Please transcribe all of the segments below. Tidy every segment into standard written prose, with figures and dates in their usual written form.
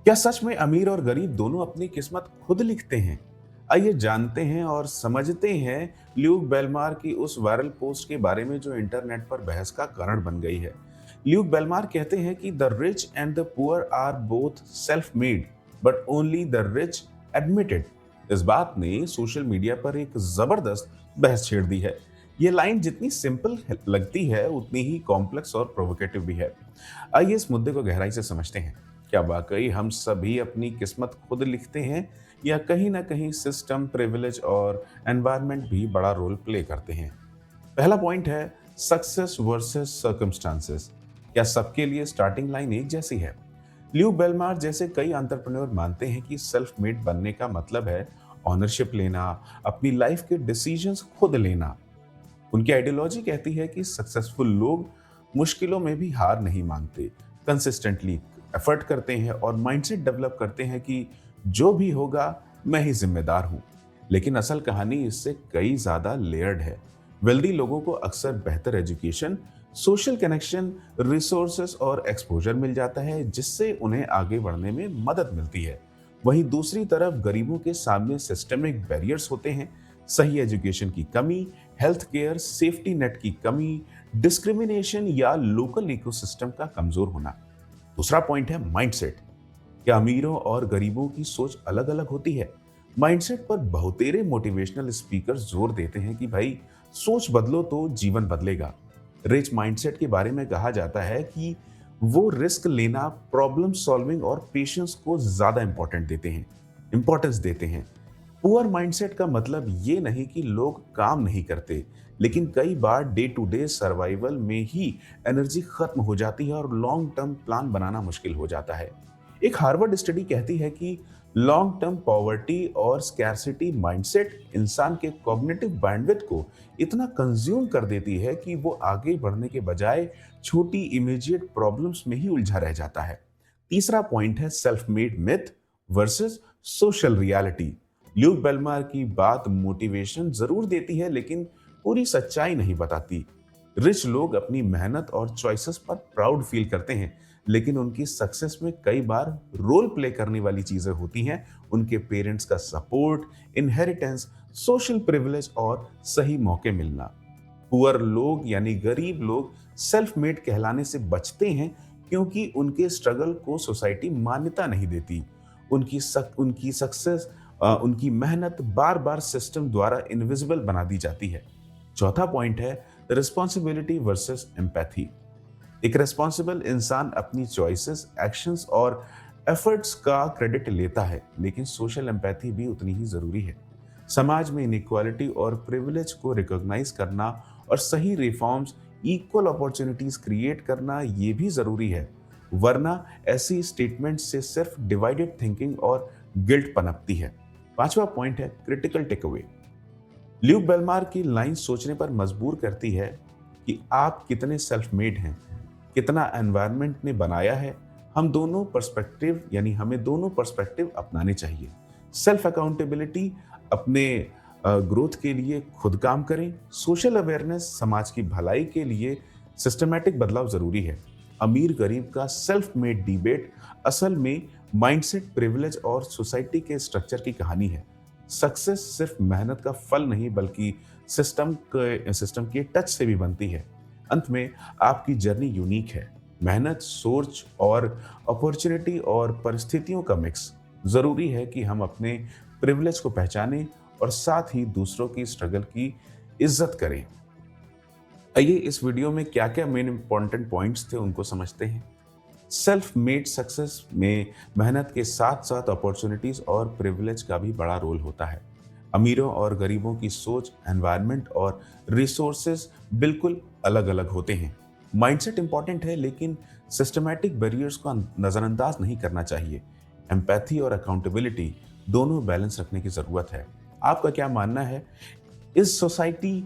क्या सच में अमीर और गरीब दोनों अपनी किस्मत खुद लिखते हैं? आइए जानते हैं और समझते हैं ल्यूक बेलमार की उस वायरल पोस्ट के बारे में जो इंटरनेट पर बहस का कारण बन गई है। ल्यूक बेलमार कहते हैं कि the rich and the poor are both self made, but only the rich admitted. इस बात ने सोशल मीडिया पर एक जबरदस्त बहस छेड़ दी है। ये लाइन जितनी सिंपल लगती है उतनी ही कॉम्प्लेक्स और प्रोवोकेटिव भी है। आइए इस मुद्दे को गहराई से समझते हैं। क्या वाकई हम सभी अपनी किस्मत खुद लिखते हैं, या कहीं ना कहीं सिस्टम, प्रिविलेज और एनवायरनमेंट भी बड़ा रोल प्ले करते हैं? पहला पॉइंट है सक्सेस वर्सेस सर्कमस्टांसेस। क्या सबके लिए स्टार्टिंग लाइन एक जैसी है? ल्यू बेलमार जैसे कई एंटरप्रेन्योर मानते हैं कि सेल्फ मेड बनने का मतलब है ऑनरशिप लेना, अपनी लाइफ के डिसीजंस खुद लेना। उनकी आइडियोलॉजी कहती है कि सक्सेसफुल लोग मुश्किलों में भी हार नहीं मानते, कंसिस्टेंटली एफर्ट करते हैं और माइंडसेट डेवलप करते हैं कि जो भी होगा मैं ही जिम्मेदार हूं। लेकिन असल कहानी इससे कई ज्यादा लेयर्ड है। वेल्दी लोगों को अक्सर बेहतर एजुकेशन, सोशल कनेक्शन, रिसोर्सेस और एक्सपोजर मिल जाता है, जिससे उन्हें आगे बढ़ने में मदद मिलती है। वहीं दूसरी तरफ गरीबों के सामने सिस्टमिक बैरियर्स होते हैं। सही एजुकेशन की कमी, हेल्थ केयर, सेफ्टी नेट की कमी, डिस्क्रिमिनेशन या लोकल इकोसिस्टम का कमजोर होना। दूसरा पॉइंट है माइंडसेट। क्या अमीरों और गरीबों की सोच अलग अलग होती है? माइंडसेट पर बहुतेरे मोटिवेशनल स्पीकर जोर देते हैं कि भाई सोच बदलो तो जीवन बदलेगा। रिच माइंडसेट के बारे में कहा जाता है कि वो रिस्क लेना, प्रॉब्लम सॉल्विंग और पेशेंस को ज्यादा इंपॉर्टेंस देते हैं। पुअर माइंडसेट का मतलब ये नहीं कि लोग काम नहीं करते, लेकिन कई बार डे टू डे सर्वाइवल में ही एनर्जी खत्म हो जाती है और लॉन्ग टर्म प्लान बनाना मुश्किल हो जाता है। एक हार्वर्ड स्टडी कहती है कि लॉन्ग टर्म पॉवर्टी और स्कैर्सिटी माइंडसेट इंसान के कॉग्निटिव बैंडविड्थ को इतना कंज्यूम कर देती है कि वो आगे बढ़ने के बजाय छोटी इमीडिएट प्रॉब्लम्स में ही उलझा रह जाता है। तीसरा पॉइंट है self made myth versus social reality. Luke Belmar की बात मोटिवेशन जरूर देती है, लेकिन पूरी सच्चाई नहीं बताती। रिच लोग अपनी मेहनत और चॉइसेस पर प्राउड फील करते हैं, लेकिन उनकी सक्सेस में कई बार रोल प्ले करने वाली चीजें होती हैं। उनके पेरेंट्स का सपोर्ट, इनहेरिटेंस, सोशल प्रिविलेज और सही मौके मिलना। पुअर लोग यानी गरीब लोग सेल्फ मेड कहलाने से बचते हैं क्योंकि उनके स्ट्रगल को सोसाइटी मान्यता नहीं देती। उनकी सक्सेस, उनकी मेहनत बार बार सिस्टम द्वारा इनविजिबल बना दी जाती है। चौथा पॉइंट है रिस्पॉन्सिबिलिटी वर्सेस एम्पैथी। एक रिस्पॉन्सिबल इंसान अपनी चॉइसेस, एक्शंस और एफर्ट्स का क्रेडिट लेता है, लेकिन सोशल एम्पैथी भी उतनी ही जरूरी है। समाज में इनइक्वालिटी और प्रिविलेज को रिकॉग्नाइज करना और सही रिफॉर्म्स, इक्वल अपॉर्चुनिटीज क्रिएट करना ये भी जरूरी है। वरना ऐसी स्टेटमेंट से सिर्फ डिवाइडेड थिंकिंग और गिल्ट पनपती है। पांचवा पॉइंट है क्रिटिकल टेकअवे। ल्यूक बेलमार की लाइन सोचने पर मजबूर करती है कि आप कितने सेल्फ मेड हैं, कितना एनवायरनमेंट ने बनाया है। हमें दोनों पर्सपेक्टिव अपनाने चाहिए। सेल्फ अकाउंटेबिलिटी, अपने ग्रोथ के लिए खुद काम करें। सोशल अवेयरनेस, समाज की भलाई के लिए सिस्टमैटिक बदलाव जरूरी है। अमीर गरीब का सेल्फ मेड डिबेट असल में माइंडसेट, प्रिविलेज और सोसाइटी के स्ट्रक्चर की कहानी है। सक्सेस सिर्फ मेहनत का फल नहीं, बल्कि सिस्टम के टच से भी बनती है। अंत में आपकी जर्नी यूनिक है। मेहनत, सोच और अपॉर्चुनिटी और परिस्थितियों का मिक्स। जरूरी है कि हम अपने प्रिविलेज को पहचानें और साथ ही दूसरों की स्ट्रगल की इज्जत करें। आइए इस वीडियो में क्या क्या मेन इंपॉर्टेंट पॉइंट्स थे उनको समझते हैं। सेल्फ मेड सक्सेस में मेहनत के साथ साथ अपॉर्चुनिटीज और प्रिविलेज का भी बड़ा रोल होता है। अमीरों और गरीबों की सोच, एनवायरनमेंट और रिसोर्सेज बिल्कुल अलग अलग होते हैं। माइंडसेट इंपॉर्टेंट है, लेकिन सिस्टमैटिक बैरियर्स को नजरअंदाज नहीं करना चाहिए। एम्पैथी और अकाउंटेबिलिटी दोनों बैलेंस रखने की जरूरत है। आपका क्या मानना है? Is society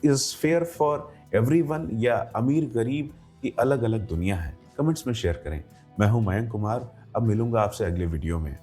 is fair for everyone, या अमीर गरीब की अलग अलग दुनिया है? कमेंट्स में शेयर करें। मैं हूं मयंक कुमार। अब मिलूंगा आपसे अगले वीडियो में।